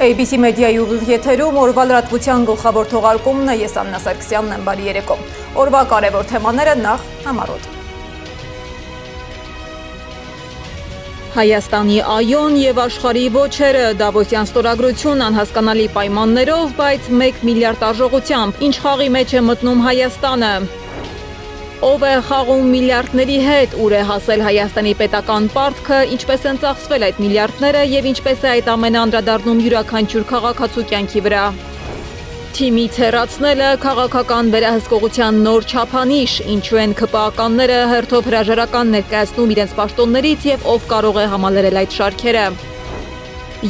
ABC մեդիայի ուղիղ եթերում օրվա լրատվության գլխավոր թողարկումն է, ես Աննա Սարգսյանն եմ, բարի երեկո։ Օրվա կարևոր թեմաները նախ համառոտ։ Հայաստանի այոն և աշխարհի ոչերը, Դավոսյան ստորագրություն անհասկանալի պայմաններով, բայց 1 միլիարդ արժողությամբ, ինչ խաղի մեջ է մտնում Հայաստանը։ Ով է խաղում միլիարդների հետ, ուր է հասել Հայաստանի պետական պարտքը, ինչպես են ծախսվել այդ միլիարդները և ինչպես է այդ ամենը անդրադառնում յուրաքանչյուր քաղաքացու կյանքի վրա։ Թիմից հեռացնելը քաղաքական վերահսկողության նոր չափանիշ, ինչու են ՔՊԱ-ականները հերթով հրաժարական ներկայացնում իրենց պաշտոններից և ով կարող է համալրել այդ շարքերը։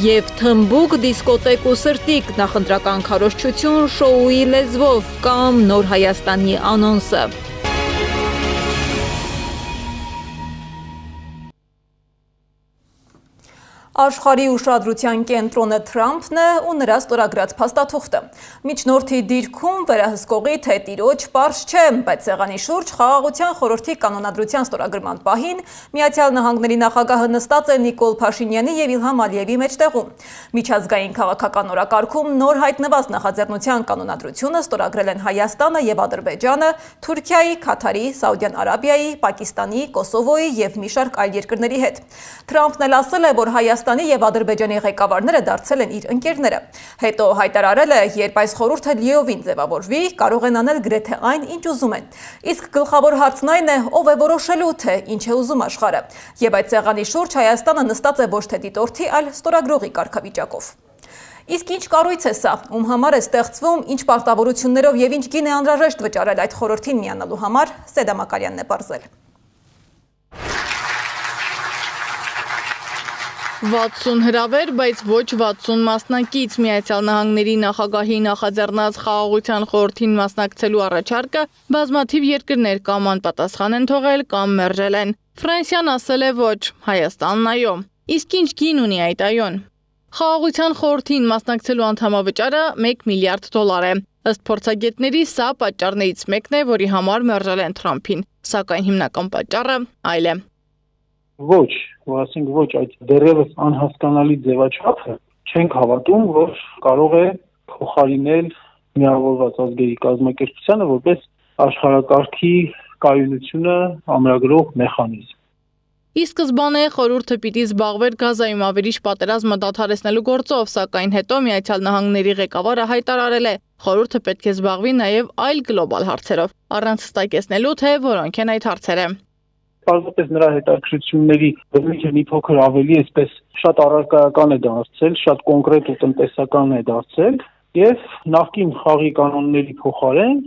Եվ թմբուկ, դիսկոտեկ ու սրտիկ, նախընտրական քարոզչություն շոուի լեզվով կամ Նոր Հայաստանի անոնսը։ Աշխարհի ուշադրության կենտրոնը Թրամփն է ու նրա ստորագրած փաստաթուղթը։ Միջնորդի դիրքում վերահսկողի թե տիրոջ պարզ չէ, բայց սեղանի շուրջ Խաղաղության խորհրդի կանոնադրության ստորագրման պահին Միացյալ Նահանգների նախագահը նստած է Նիկոլ Փաշինյանի և Իլհամ Ալիևի մեջտեղում։ Միջազգային քաղաքական օրակարգում նոր հայտնված նախաձեռնության կանոնադրությունը ստորագրել են Հայաստանը և Ադրբեջանը, Թուրքիայի, Քաթարի, Սաուդյան Արաբիայի, Պակիստանի, Կոսովոյի և մի շարք այլ երկրների հետ։ Թրամփն էլ ասել է, որ Հայաստանի և Ադրբեջանի ղեկավարները դարձել են իր ընկերները։ Հետո հայտարարել է, երբ այս խորհուրդը լիովին ձևավորվի, կարող են անել գրեթե այն, ինչ ուզում են։ Իսկ գլխավոր հարցն այն է, ով է որոշելու, թե ինչ է ուզում աշխարհը։ Եվ այդ սեղանի շուրջ Հայաստանը նստած է ոչ թե դիտորդի, այլ ստորագրողի կարգավիճակով։ Իսկ ինչ կառույց է սա, ում համար է ստեղծվում, ինչ պարտավորություններով և ինչ գին է անհրաժեշտ վճարել այդ խորհրդին միանալու համար, Սեդա Մակարյանն է պարզել։ 60 հրավեր, բայց ոչ 60 մասնակից Միացյալ Նահանգների նախագահի նախաձեռնած Խաղաղության խորհրդին մասնակցելու առաջարկը բազմաթիվ երկրներ կամ անպատասխան են թողել, կամ մերժել են։ Ֆրանսիան ասել է ոչ, Հայաստանն այո։ Իսկ ինչ գին ունի այդ այոն։ Խաղաղության խորհրդին մասնակցելու անդամավճարը 1 միլիարդ դոլար է։ Ըստ փորձագետների սա պատճառներից մեկն է, որի համար մերժել են Թրամփին, սակայն հիմնական պատճառը այլ է։ Ոչ, ասենք ոչ, այդ դեռևս անհասկանալի ձևաչափը չենք հավատում, որ կարող է փոխարինել միավորված ազգերի կազմակերպությանը որպես աշխարհակարգի կայունությունը ամրագրող մեխանիզմ։ Ի սկզբանե խորհուրդը պիտի զբաղվեր Գազայում ավերիչ պատերազմը դադարեցնելու գործով, սակայն հետո Միացյալ Նահանգների ղեկավարը հայտարարել է, խորհուրդը պետք է զբաղվի նաև այլ գլոբալ հարցերով, առանց հստակեցնելու, թե որոնք են այդ հարցերը։ Պարզապես նրա հետաքրքրությունների բնույթը մի փոքր ավելի այսպես շատ առարկայական է դարձել, շատ կոնկրետ ու տնտեսական է դարձել եւ նախկին խաղի կանոնների փոխարեն,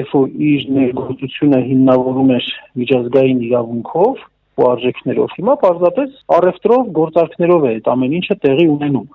երբ որ իր ներգործությունը հիմնավորում էր միջազգային իրավունքով ու արժեքներով, հիմա պարզապես առևտրով, գործարքներով է այդ ամեն ինչը տեղի ունենում։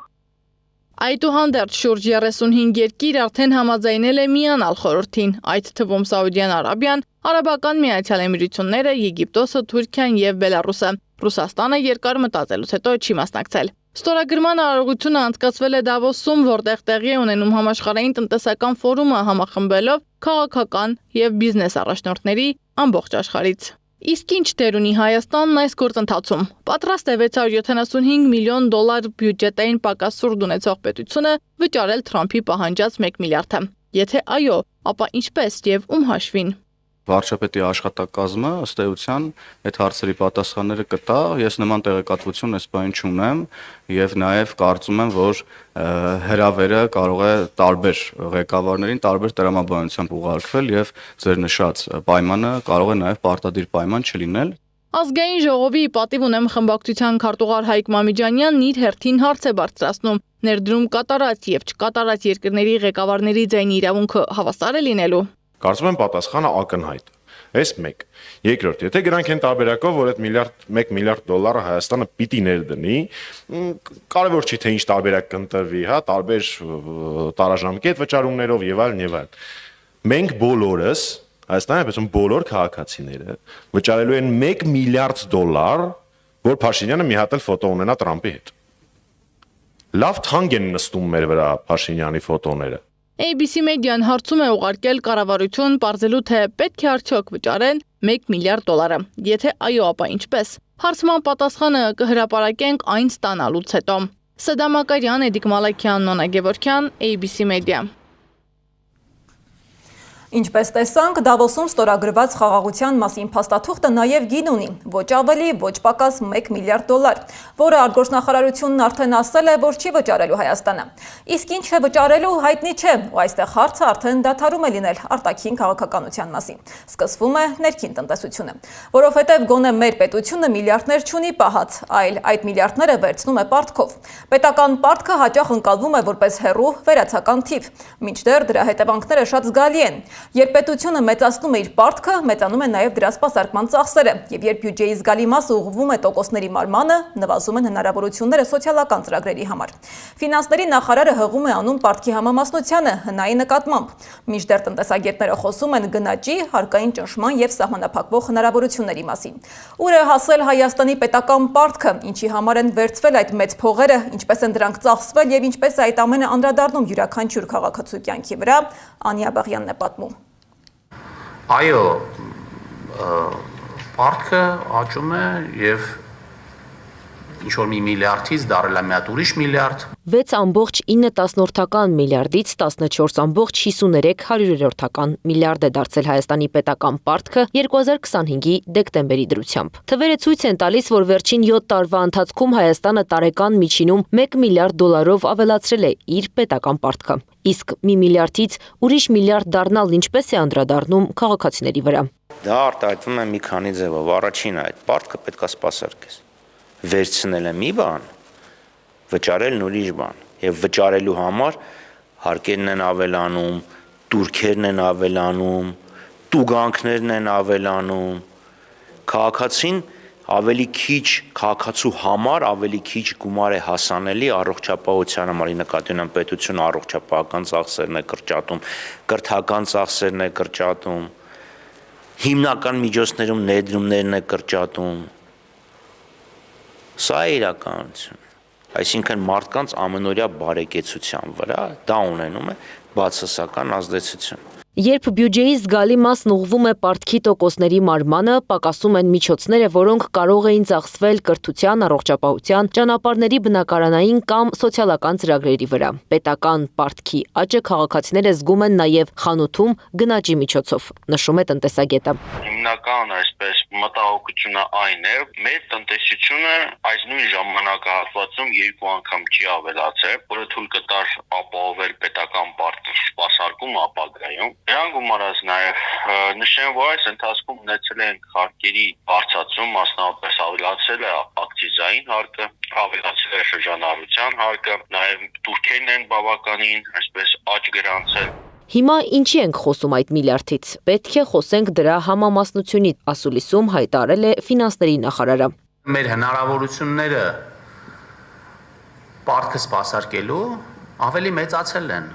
Այդուհանդերձ շուրջ 35 երկիր արդեն համաձայնել է միանալ խորհրդին, այդ թվում Սաուդյան Արաբիան, Արաբական Միացյալ Էմիրությունները, Եգիպտոսը, Թուրքիան և Բելարուսը։ Ռուսաստանը երկար մտածելուց հետո չի մասնակցել։ Ստորագրման արարողությունը անցկացվել է Դավոսում, որտեղ տեղի է ունենում համաշխարհային տնտեսական ֆորումը համախմբելով քաղաքական և բիզնես առաջնորդների ամբողջ աշխարհից։ Իսկ ինչ դեր ունի Հայաստանն այս գործընթացում։ Պատրաստ է 675 միլիոն դոլար բյուջետային պակասուրդ ունեցող պետությունը վճարել Թրամփի պահանջած 1 միլիարդը։ Եթե այո, ապա ինչպես և ում հաշվին։ Վարչապետի աշխատակազմը ըստ էության այդ հարցերի պատասխանները կտա, ես նման տեղեկատվություն այս բանին չունեմ եւ նաեւ կարծում եմ, որ հրավերը կարող է տարբեր ղեկավարներին տարբեր տրամաբանությամբ ուղարկվել եւ ձեր նշած պայմանը կարող է նաեւ պարտադիր պայման չլինել։ Ազգային ժողովի պատիվ ունեմ խմբակցության քարտուղար Հայկ Մամիջանյանն իր հերթին հարց է բարձրացնում. ներդրում կատարած եւ չկատարած երկրների ղեկավարների ձայնի իրավունքը հավասար է լինելու։ Կարծում եմ պատասխանը ակնհայտ է։ Այս մեկ։ Երկրորդ, եթե գրանք են տարբերակով, որ այդ 1 միլիարդ դոլարը Հայաստանը պիտի ներդնի, կարևոր չի թե ինչ տարբերակ կընտրվի, հա, տարբեր տարաժամկետ վճարումներով եւ այլն եւ այլն։ Մենք բոլորս, Հայաստանի պետություն բոլոր քաղաքացիները վճարելու են 1 միլիարդ դոլար, որ Փաշինյանը մի հատ էլ ֆոտո ունենա Թրամփի հետ։ Լավ թանկ են նստում մեր վրա Փաշինյանի ֆոտոները։ ABC մեդիան հարցում է ուղարկել կառավարություն պարզելու, թե պետք է արդյոք վճարեն 1 միլիարդ դոլարը։ Եթե այո, ապա ինչպես։ Հարցման պատասխանը կհրապարակենք այն ստանալուց հետո։ Սադամ Ակարյան, Էդիկ Մալաքյան, Նոնա Գևորգյան, ABC Media։ Ինչպես տեսանք, Դավոսում ստորագրված խաղաղության մասին փաստաթուղթը նաև գին ունի, ոչ ավելի, ոչ պակաս $1 միլիարդ, որը արտգործնախարարությունն արդեն ասել է, որ չի վճարելու Հայաստանը։ Իսկ ինչ է վճարելու հայտնի չէ, ու այստեղ հարցը արդեն դադարում է լինել արտաքին քաղաքականության մասին։ Սկսվում է ներքին տնտեսությունը, որովհետև գոնե մեր պետությունը միլիարդներ չունի պահած, այլ այդ միլիարդները վերցնում է պարտքով։ Պետական պարտքը հաճախ ընկալվում է որպես հեռու վերացական թիվ, մինչդեռ դրա հետևանքները շատ զգալի են։ Երբ պետությունը մեծացնում է իր պարտքը, մեծանում է նաև դրա սպասարկման ծախսերը, եւ երբ բյուջեի զգալի մասը ուղղվում է տոկոսների մարմանը, նվազում են հնարավորությունները սոցիալական ծրագրերի համար։ Ֆինանսների նախարարը հղում է անում պարտքի համամասնությանը հնայի նկատմամբ, մինչդեռ տնտեսագետները խոսում են գնաճի, հարկային ճնշման եւ սահմանափակվող հնարավորությունների մասին։ Ուր է հասել Հայաստանի պետական պարտքը, ինչի համար են վերցվել այդ մեծ փողերը, ինչպես են դրանք ծախսվել եւ ինչպես է այդ ամենը անդրադառնում յուրաքանչյուր քաղաքացու կյանքի վրա, Անի Աբաղյանն է պատմում։ Այո, պարտքը աճում է եւ ինչ-որ մի միլիարդից դարել է մի հատ ուրիշ միլիարդ։ 6.9 միլիարդից 14.53 միլիարդ է դարձել Հայաստանի պետական պարտքը 2025-ի դեկտեմբերի դրությամբ։ Թվերը ցույց են տալիս, որ վերջին 7 տարվա ընթացքում Հայաստանը տարեկան միջինում $1 միլիարդ ավելացրել է իր պետական պարտքը։ Իսկ մի միլիարդից ուրիշ միլիարդ դառնալ ինչպես է անդրադառնում քաղաքացիների վրա։ Դա արտահայտվում է մի քանի ձևով։ Առաջինը այդ պարտքը պետքա սպասարկես։ Վերցնել է մի բան, վճարելն ուրիշ բան, եւ վճարելու համար հարկերն են ավելանում, турքերն են ավելանում, տուգանքներն են ավելանում, քաղաքացին ավելի քիչ քաղաքացու համար ավելի քիչ գումար է հասանելի առողջապահության համար, նկատի ունեմ պետությունը առողջապահական ծախսերն է կրճատում, կրթական ծախսերն է կրճատում, հիմնական միջոցներում ներդրումներն է կրճատում։ Սա է իրականություն, այսինքն մարդկանց ամենօրյա բարեկեցության վրա դա ունենում է բացասական ազդեցություն։ Երբ բյուջեի զգալի մասն ուղղվում է պարտքի տոկոսների մարմանը, պակասում են միջոցները, որոնք կարող էին ծախսվել կրթության, առողջապահության, ճանապարհների բնակարանային կամ սոցիալական ծրագրերի վրա։ Պետական պարտքի աճը քաղաքացիները զգում են նաև խանութում գնաճի միջոցով, նշում է տնտեսագետը։ Հիմնական այսպես մտահոգությունը այն է, մեր տնտեսությունը այս նույն ժամանակահատվածում 2 անգամ չի ավելացել, որը թույլ կտար ապահովել պետական պարտքի սպասարկումը ապագայում։ Դրան գումարած նաև նշեմ, որ այս ընթացքում ունեցել են հարկերի բարձրացում, մասնավորապես ավելացել է ակցիզային հարկը, ավելացել է շրջանառության հարկը, նաև турքերն են բավականին այսպես աճ գրանցել։ Հիմա ինչի ենք խոսում այդ միլիարդից։ Պետք է խոսենք դրա համամասնությունից, ասուլիսում հայտարարել է ֆինանսների նախարարը։ Մեր հնարավորությունները պարտքը սպասարկելու ավելի մեծացել են,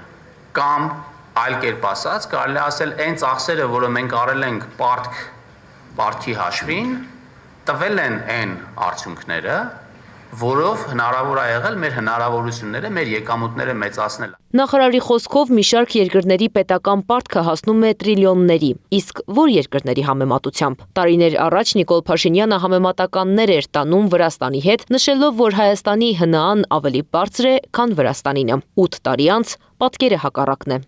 կամ այլ կերպ ասած, կարելի ասել այն ծախսերը, որը մենք արել ենք պարտքի հաշվին, տվել են այն արդյունքները, որով հնարավոր է եղել մեր հնարավորությունները, մեր եկամուտները մեծացնել։ Նախարարի խոսքով մի շարք երկրների պետական պարտքը հասնում է տրիլիոնների, իսկ որ երկրների համեմատությամբ։ Տարիներ առաջ Նիկոլ Փաշինյանը համեմատականներ էր տանում Վրաստանի հետ, նշելով, որ Հայաստանի ՀՆԱ-ն ավելի բարձր է, քան Վրաստանինը։ 8 տարի անց պատկերը հակառակն է։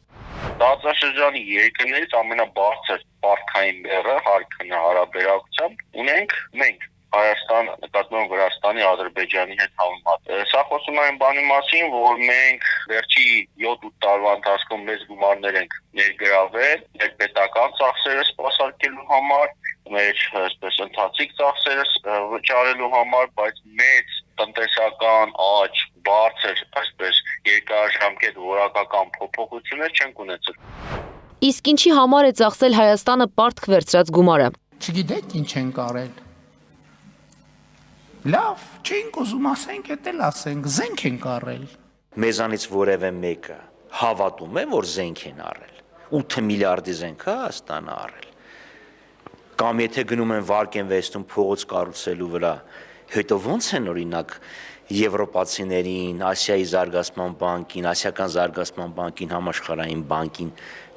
Տարածաշրջանի երկրներից ամենաբարձր պարտքային բեռը հարկի հարաբերակցությամբ ունենք մենք Հայաստանը, նկատմամբ Վրաստանի, Ադրբեջանի հետ համեմատ։ Սա խոսում է այն բանի մասին, որ մենք վերջի 7-8 տարվա ընթացքում մեծ գումարներ ենք ներգրավել մեր պետական ծախսերը սպասարկելու համար, մեր այսպես ընթացիկ ծախսերը վճարելու համար, բայց մեծ տնտեսական աճ, բարձր այսպես երկարաժամկետ որակական փոփոխություններ չենք ունեցել։ Իսկ ինչի համար է ծախսել Հայաստանը պարտք վերցրած գումարը։ Չգիտեք ինչ ենք արել։ Լավ, չենք ուզում ասենք, էլ ասենք, զենք ենք առել։ Մեզանից որևէ մեկը հավատում է, որ զենք են առել։ 8 միլիարդի զենք է Հայաստանը առել։ Կամ եթե գնում են վարկ են վեստում փողոց կառուցելու վրա, հետո ո՞նց են օրինակ եվրոպացիներին, Ասիայի զարգացման բանկին, Ասիական զարգացման բանկին, համաշխարհային բանկին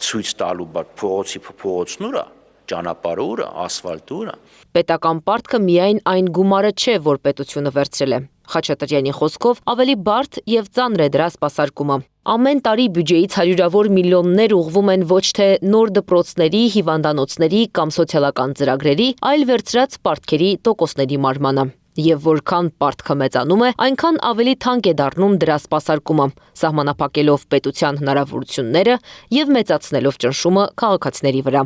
ցույց տալու փողոցն ուրա, ճանապարհը ուրա, ասֆալտը ուրա։ Պետական պարտքը միայն այն գումարը չէ, որ պետությունը վերցրել է։ Խաչատրյանի խոսքով ավելի բարդ եւ ծանր է դրա սպասարկումը։ Ամեն տարի բյուջեից հարյուրավոր միլիոններ ուղղվում են ոչ թե նոր դպրոցների, հիվանդանոցների կամ սոցիալական ծրագրերի, այլ վերցրած պարտքերի տոկոսների մարմանը։ Եվ որքան պարտքը մեծանում է, այնքան ավելի թանկ է դառնում դրա սպասարկումը, սահմանափակելով պետության հնարավորությունները եւ մեծացնելով ճնշումը քաղաքացիների վրա։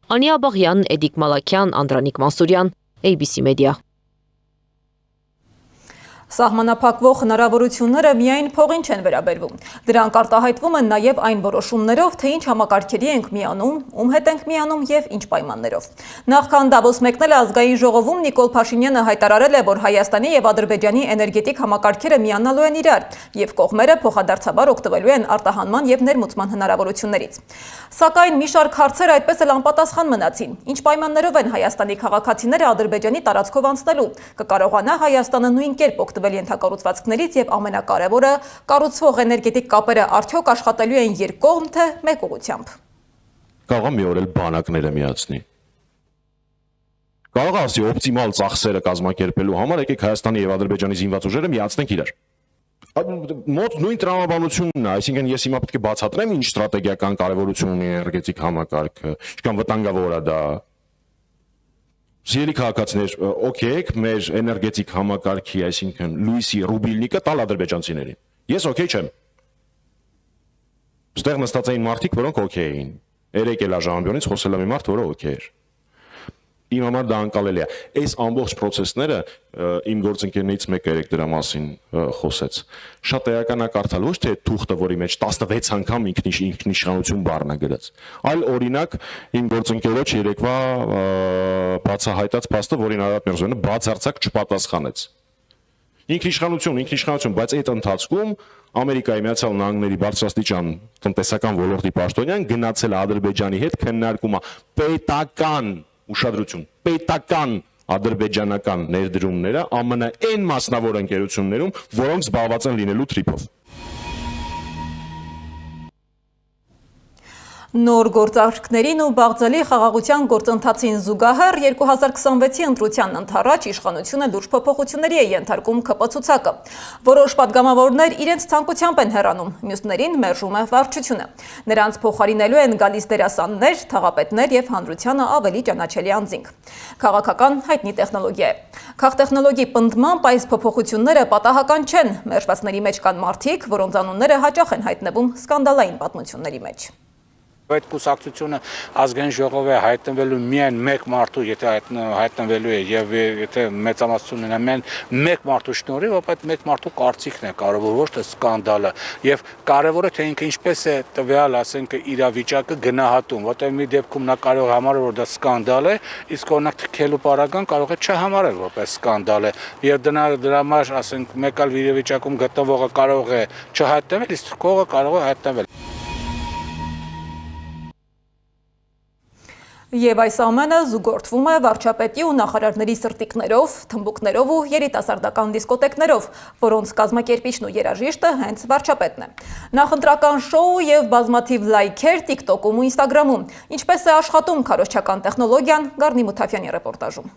Անիա Բաղյան, Էդիկ Մալաքյան, Անդրանիկ Մանսուրյան, ABC Media։ Սահմանափակվող հնարավորությունները միայն փողին չեն վերաբերվում։ Դրանք արտահայտվում են նաև այն որոշումներով, թե ինչ համակարգերի ենք միանում, ում հետ ենք միանում եւ ինչ պայմաններով։ Նախքան Դավոս մեկնել ազգային ժողովում Նիկոլ Փաշինյանը հայտարարել է, որ Հայաստանի եւ Ադրբեջանի էներգետիկ համակարգերը միանալու են իրար եւ կողմերը փոխադարձաբար օգտվելու են արտահանման եւ ներմուծման հնարավորություններից։ Սակայն մի շարք հարցեր այդպես էլ անպատասխան մնացին։ Ինչ պայմաններով են Հայաստանի քաղաքացիները Ադրբեջանի տարածքով անցնելու։ Կկարողանա Հայաստանը նույն կերպ օգտվել ենթակառուցվածքներից եւ ամենակարևորը կառուցվող էներգետիկ կապերը արդյոք աշխատելու են երկկողմ թե մեկ ուղղությամբ։ Կարող է մի օր էլ բանակները միացնի։ Կարող է ասի օպտիմալ ծախսերը կազմակերպելու համար եկեք Հայաստանի եւ Ադրբեջանի զինված ուժերը միացնենք իրար։ Մոտ նույն տրամաբանությունն է, այսինքն ես հիմա պետք է բացատրեմ ինչ ստրատեգիական կարևորություն ունի էներգետիկ համակարգը, ինչքան վտանգավոր է դա։ Սիրելի քաղաքացիներ, օքեյ, մեր էներգետիկ համակարգի, այսինքն լույսի ռուբիլնիկը տալ ադրբեջանցիներին։ Ես օքեյ չեմ։ Ստեղ նստած էին մարդիկ, որոնք օքեյ էին։ Երեք էլաժամբյոնից խոսել է մի մարդ, որը օքեյ էր։ Իմ համար դա անկալելի է։ Այս ամբողջ process-ները իմ գործընկերներից մեկը երեք դրա մասին խոսեց։ Շատ էական է կարդալ ոչ թե թուղթը, որի մեջ 16 անգամ ինքնիշխանություն բառն է գրած, այլ օրինակ իմ գործընկերոջ երեկվա բացահայտած փաստը, որին Արարատ Միրզոյանը բացարձակ չպատասխանեց։ Ինքնիշխանություն, բայց այդ ընթացքում Ամերիկայի Միացյալ Նահանգների բարձրաստիճան տնտեսական ոլորտի պաշտոնյան գնացել է Ադրբեջանի հետ քննարկումը պետական ուշադրություն, պետական ադրբեջանական ներդրումները ԱՄՆ այն մասնավոր ընկերություններում, որոնք զբաղված են լինելու թրիփով։ Նոր գործարքներին ու բաղձալի խաղաղության գործընթացին զուգահեռ 2026-ի ընտրությանն ընդառաջ իշխանությունը լուրջ փոփոխությունների է ենթարկում ԿՊ-ցուցակը։ Որոշ падգամավորներ իրենց ցանկությամբ են հեռանում, մյուսներին մերժում է վարչությունը։ Նրանց փոխարինելու են գալիս դերասաններ, թաղապետներ եւ հանրությանը ավելի ճանաչելի անձինք։ Քաղաքական հայտնի տեխնոլոգիա է։ Քաղտեխնոլոգի պնդմամբ այս փոփոխությունները պատահական չեն։ Մերժվածների մեջ կան մարդիկ, որոնց անունները հաճախ են հայտնվում սկանդալային պատմությունների մեջ։ Այդ կուսակցությունը ազգային ժողովի հայտնվելու միայն մեկ մարդու, եթե հայտնվելու է եւ եթե մեծամասնություն ունենա միայն մեկ մարդու շնորհիվ, ապա այդ մեկ մարդու կարծիքն է կարևոր, ոչ թե սկանդալը, եւ կարևորը թե ինքը ինչպես է տվյալ, ասենք, իրավիճակը գնահատում, որտեղ մի դեպքում նա կարող համարել, որ դա սկանդալ է, իսկ օրինակ թքելու պարագան կարող է չհամարել որպես սկանդալ է, եւ դրա համար, ասենք, մեկ այլ իրավիճակում գտնվողը կարող է չհայտնվել, իսկ թքողը կարող է հայտնվել։ Եվ այս ամենը զուգորդվում է վարչապետի ու նախարարների սրտիկներով, թմբուկներով ու երիտասարդական դիսկոտեկներով, որոնց կազմակերպիչն ու երաժիշտը հենց վարչապետն է։ Նախընտրական շոու եւ բազմաթիվ լայքեր TikTok-ում ու Instagram-ում։ Ինչպես է աշխատում քարոզչական տեխնոլոգիան, Գառնի Մութաֆյանի ռեպորտաժում։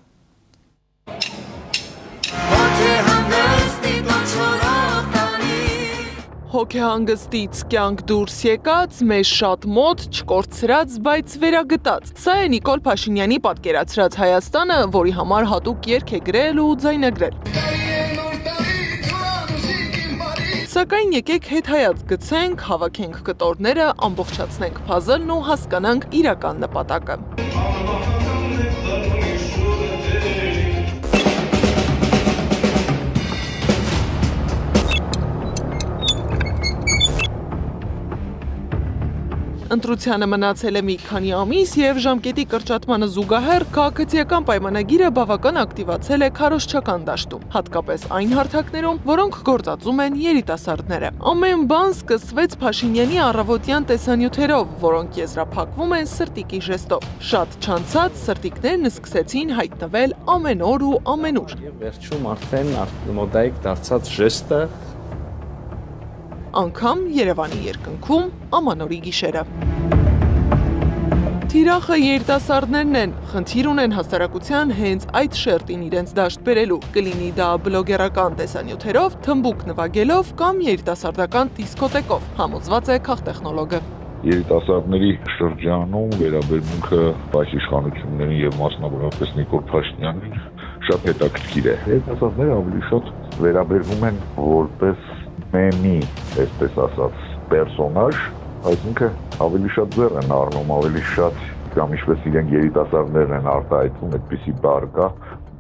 Հոգեհանգստից կյանք դուրս եկած, մեզ շատ մոտ, չկորցրած, բայց վերագտած։ Սա է Նիկոլ Փաշինյանի պատկերացրած Հայաստանը, որի համար հատուկ երգ է գրել ու ձայնագրել։ Սակայն եկեք հետհայաց գցենք, հավաքենք կտորները, ամբողջացնենք փազլն ու հասկանանք իրական նպատակը։ Ընտրությանը մնացել է մի քանի ամիս եւ ժամկետի կրճատմանը զուգահեռ քաղաքացիական պայմանագիրը բավական ակտիվացել է քարոզչական դաշտում, հատկապես այն հարթակներում, որոնք գործածում են երիտասարդները։ Ամեն բան սկսվեց Փաշինյանի առավոտյան տեսանյութերով, որոնք եզրափակվում են սրտիկի ժեստով։ Շատ չանցած սրտիկներն սկսեցին հայտնվել ամեն օր ու ամենուր։ Եվ վերջում արդեն մոդայիկ դարձած ժեստը անգամ Երևանի երկնքում ամանորի գիշերը։ Թիրախը երիտասարդներն են, խնդիր ունեն հասարակության հենց այդ շերտին իրենց դաշտ բերելու, կլինի դա բլոգերական տեսանյութերով, թմբուկ նվագելով կամ երիտասարդական դիսկոտեկով, համոզված է քաղտեխնոլոգը։ Երիտասարդների շրջանում վերաբերմունքը այս իշխանություններին եւ մասնավորապես Նիկոլ Փաշինյանին շատ հետաքրքիր է։ Երիտասարդները ավելի շատ վերաբերվում են որպես մեմի, այսպես ասած, պերսոնաժ, այսինքն ավելի շատ ձեռ են առնում, ավելի շատ կամ ինչպես իրենք երիտասարդներն են արտահայտվում, այդպիսի բառ կա,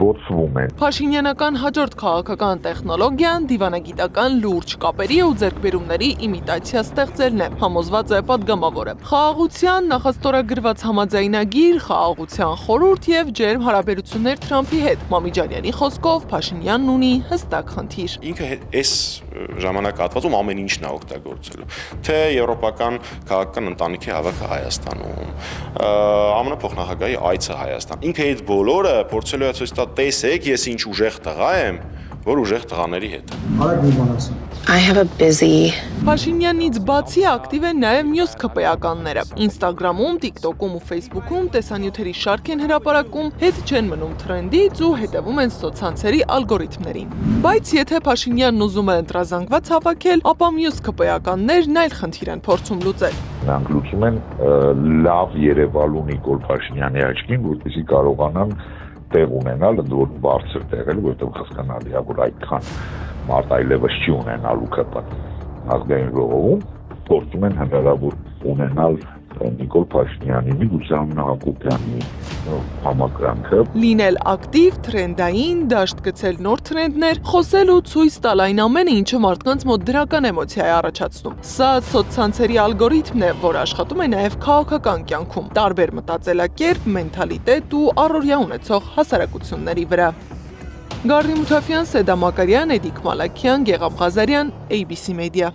բոցվում են։ Փաշինյանական հաջորդ քաղաքական տեխնոլոգիան դիվանագիտական լուրջ կապերի ու ձեռքբերումների իմիտացիա ստեղծելն է, համոզված է падգամավորը։ Խաղաղության նախաստորագրված համաձայնագիր, խաղաղության խորհուրդ եւ ջերմ հարաբերություններ Թրամփի հետ։ Մամիջանյանի խոսքով Փաշինյանն ունի հստակ խնդիր։ Ինքը այս ժամանակահատվածում ամեն ինչն է օգտագործելու, թե եվրոպական քաղաքական ընտանիքի հավաքը Հայաստանում, ԱՄՆ փոխնախագահի այցը Հայաստան։ Ինքը այդ բոլորը փորձելու է ցույց տալ, տեսեք, ես ինչ ուժեղ տղա եմ, որ ուժեղ տղաների հետ։ I have a busy Փաշինյանից բացի ակտիվ են նաև մյուս ՔՊ-ականները։ Ինստագրամում, TikTok-ում ու Facebook-ում տեսանյութերի շարք են հրապարակում, հետ չեն մնում թրենդից ու հետևում են սոցցանցերի ալգորիթմներին։ Բայց եթե Փաշինյանն ուզում է ընտրազանգված հավաքել, ապա մյուս ՔՊ-ականներն այլ խնդիր են փորձում լուծել։ Նրանք լուծում են լավ երևալու Նիկոլ Փաշինյանի աչքին, որպեսզի կարողանան տեղ ունենալ, ընդ որում բարձր տեղել, որտեղ հասկանալի է, որ այդքան մարդ այլևս չի ունենալու ԿՊ ազգային ժողովում, փորձում են հնարավոր ունենալ Նիկոլ Փաշինյանի, Միլուշան Հակոբյանի համակրանքը։ Լինել ակտիվ, թրենդային, դաշտ գցել նոր թրենդներ, խոսել ու ցույց տալ այն ամենը, ինչը մարդկանց մոտ դրական էմոցիա է առաջացնում։ Սա սոցցանցերի ալգորիթմն է, որ աշխատում է նաև քաղաքական կյանքում, տարբեր մտածելակերպ, մենթալիտետ ու առօրյա ունեցող հասարակությունների վրա։ Գարնի Մութաֆյան, Սեդա Մակարյան, Էդիկ Մալաքյան, Գեղամ Ղազարյան, ABC Media։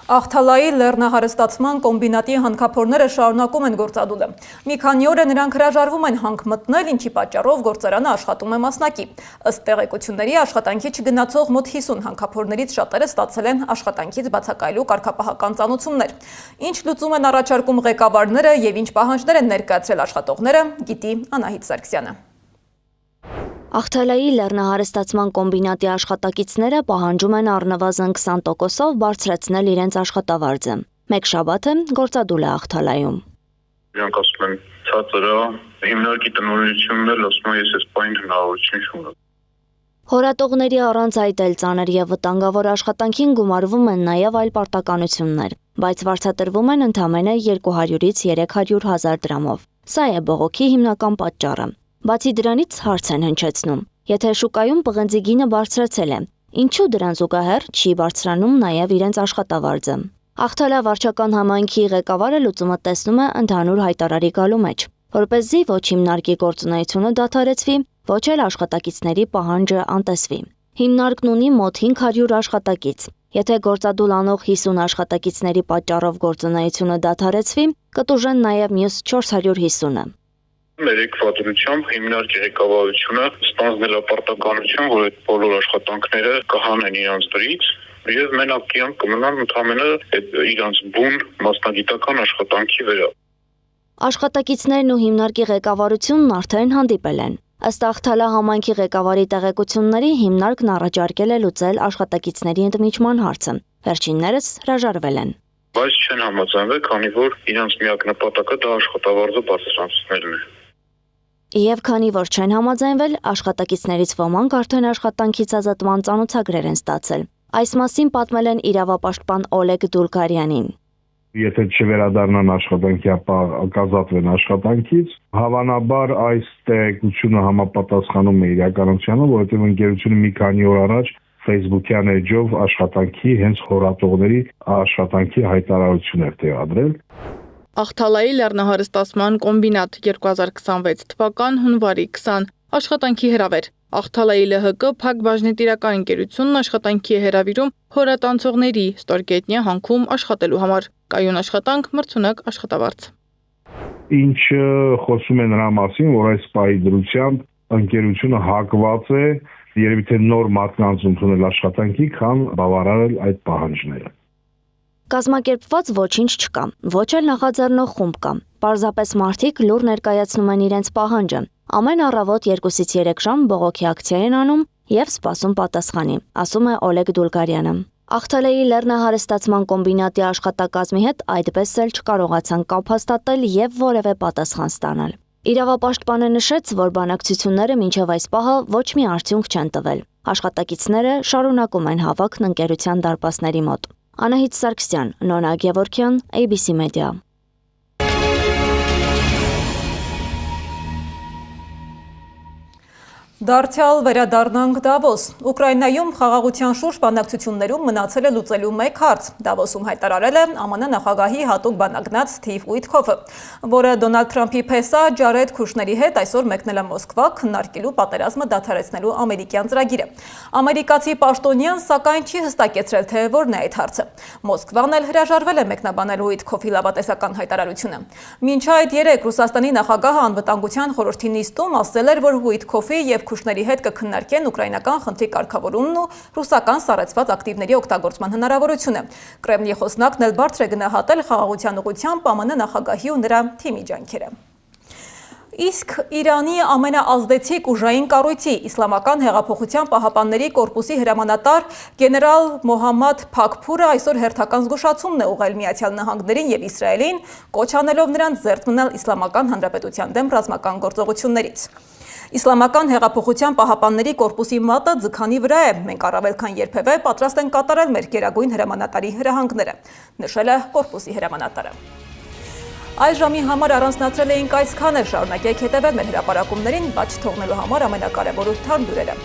Աղթալայի լեռնահարստացման կոմբինատի հանքափորները շարունակում են գործադուլը։ Մի քանի օր է նրանք հրաժարվում են հանք մտնել, ինչի պատճառով գործարանը աշխատում է մասնակի։ Ըստ տեղեկությունների աշխատանքի չգնացող մոտ 50 հանքափորներից շատերը ստացել են աշխատանքից բացակայելու կարգապահական ծանուցումներ։ Ինչ լուծում են առաջարկում ղեկավարները եւ ինչ պահանջներ են ներկայացրել աշխատողները, գիտի Անահիտ Սարգսյանը։ Աղթալայի լեռնահարստացման կոմբինատի աշխատակիցները պահանջում են առնվազն 20%-ով բարձրացնել իրենց աշխատավարձը։ Մեկ շաբաթ է գործադուլ է Աղթալայում։ Իրանք ասում են ցածր է, հիմնարկի տնօրինությունն էլ ասում է ես այս բանին հնարավորություն չունեմ։ Հորատողների առանց այդ էլ ծանր եւ վտանգավոր աշխատանքին գումարվում են նաեւ այլ պարտականություններ, բայց վարձատրվում են ընդամենը 200-ից 300 հազար դրամով։ Սա է բողոքի հիմնական պատճառը։ Բացի դրանից հարց են հնչեցնում. եթե շուկայում պղնձի գինը բարձրացել է, ինչու դրան զուգահեռ չի բարձրանում նաև իրենց աշխատավարձը։ Աղթալա վարչական համայնքի ղեկավարը լուծումը տեսնում է ընդհանուր հայտարարի գալու մեջ, որպեսզի ոչ հիմնարկի գործունեությունը դադարեցվի, ոչ էլ աշխատակիցների պահանջը անտեսվի։ Հիմնարկն ունի մոտ 500 աշխատակից։ Եթե գործադուլ անող 50 աշխատակիցների պատճառով գործունեությունը դադարեցվի, կտուժեն նաև մյուս 450-ը։ Մեր եկվադրությամբ հիմնարկի ղեկավարությունը ստանձնել է պարտականություն, որ այդ բոլոր աշխատանքները կհանեն իրանց դրից եւ մենակ իրանք կմնան ընդամենը իրանց բուն մասնագիտական աշխատանքի վրա։ Աշխատակիցներն ու հիմնարկի ղեկավարությունն արդեն հանդիպել են։ Ըստ Աղթալա համայնքի ղեկավարի տեղեկությունների հիմնարկն առաջարկել է լուծել աշխատակիցների ընդմիջման հարցը։ Վերջիններս հրաժարվել են։ Բայց չեն համաձայնվել, քանի որ իրանց միակ նպատակը դա աշխատավարձը բարձրացնելն է։ Եվ քանի որ չեն համաձայնվել, աշխատակիցներից ոմանք արդեն աշխատանքից ազատման ծանոթագրեր են ստացել։ Այս մասին պատմել են իրավապաշտպան Օլեգ Դուլգարյանին։ Եթե չվերադառնան աշխատանքի, ապա կազատվեն աշխատանքից։ Հավանաբար այս տեղեկությունը համապատասխանում է իրականությանը, որովհետև ընկերությունը մի քանի օր առաջ Facebook-յան էջով աշխատանքի հենց խորատողների աշխատանքի հայտարարություն էր տեղադրել։ Աղթալայի լեռնահարստացման կոմբինատ 2026 թվական հունվարի 20 աշխատանքի հրավեր։ Աղթալայի ԼՀԿ Փակ բաժնետիրական ընկերությունն աշխատանքի է հրավիրում հորատանցողների ստորգետնյա հանքում աշխատելու համար։ Կայուն աշխատանք, մրցունակ աշխատավարձ։ Ինչը խոսում է նրա մասին, որ այս պահի դրությամբ ընկերությունը հակված է երևի թե նոր մարդկանց ընդունել աշխատանքի, քան բավարարել այդ պահանջները։ Կազմակերպված ոչինչ չկա, ոչ էլ նախաձեռնող խումբ կա։ Պարզապես մարդիկ լուր ներկայացնում են իրենց պահանջը։ Ամեն առավոտ 2-ից 3 ժամ բողոքի ակցիա են անում եւ սպասում պատասխանի, ասում է Օլեգ Դուլգարյանը։ Ախթալեի լեռնահարստացման կոմբինատի աշխատակազմի հետ այդպես էլ չկարողացան կապ հաստատել եւ որևէ պատասխան ստանալ։ Իրավապաշտպանը նշեց, որ բանակցությունները մինչև այս պահը ոչ մի արդյունք չեն տվել։ Աշխատակիցները շարունակում են հավաքն ընկերության դարպասների մոտ։ Անահիտ Սարգսյան, Նոնա Գևորգյան, ABC Media։ Դարձյալ վերադառնանք Դավոս։ Ուկրաինայում խաղաղության շուրջ բանակցություններում մնացել է լուծելու մեկ հարց։ Դավոսում հայտարարել է ԱՄՆ նախագահի հատուկ բանագնաց Սթիվ Ուիթքոֆը, որը Դոնալդ Թրամփի փեսա Ջարեդ Քուշների հետ այսօր մեկնել է Մոսկվա քննարկելու պատերազմը դադարեցնելու ամերիկյան ծրագիրը։ Ամերիկացի պաշտոնյան սակայն չի հստակեցրել, թե որն է այդ հարցը։ Մոսկվան էլ հրաժարվել է մեկնաբանել Ուիթքոֆի լավատեսական հայտարարությունը։ Մինչ այդ երեկ Ռուսաստանի նախագահը անվտանգության խորհրդի նիստում ասել էր, որ Ուիթքոֆի եւ Քուշների հետ կքննարկեն ուկրաինական խնդրի կարգավորումն ու ռուսական սառեցված ակտիվների օգտագործման հնարավորությունը։ Կրեմլի խոսնակն էլ բարձր է գնահատել խաղաղության ուղղությամբ ԱՄՆ նախագահի ու նրա թիմի ջանքերը։ Իսկ Իրանի ամենաազդեցիկ ուժային կառույցի Իսլամական հեղափոխության պահապանների կորպուսի հրամանատար գեներալ Մոհամմադ Փաքփուրը այսօր հերթական զգուշացումն է ուղղել Միացյալ Նահանգներին եւ Իսրայելին, կոչ անելով նրանց զերծ մնալ Իսլամական Հանրապետության դեմ ռազմական գործողություններից։ Իսլամական հեղափոխության պահապանների կորպուսի մատը ձգանի վրա է, մենք առավել քան երբևէ պատրաստ ենք կատարել մեր գերագույն հրամանատարի հրահանգները, նշել է կորպուսի հրամանատարը։ Այս ժամի համար առանձնացրել էինք այսքանը, շարունակեք հետևել մեր հրապարակումներին, բաց չթողնելու համար ամենակարևոր թարմ լուրերը։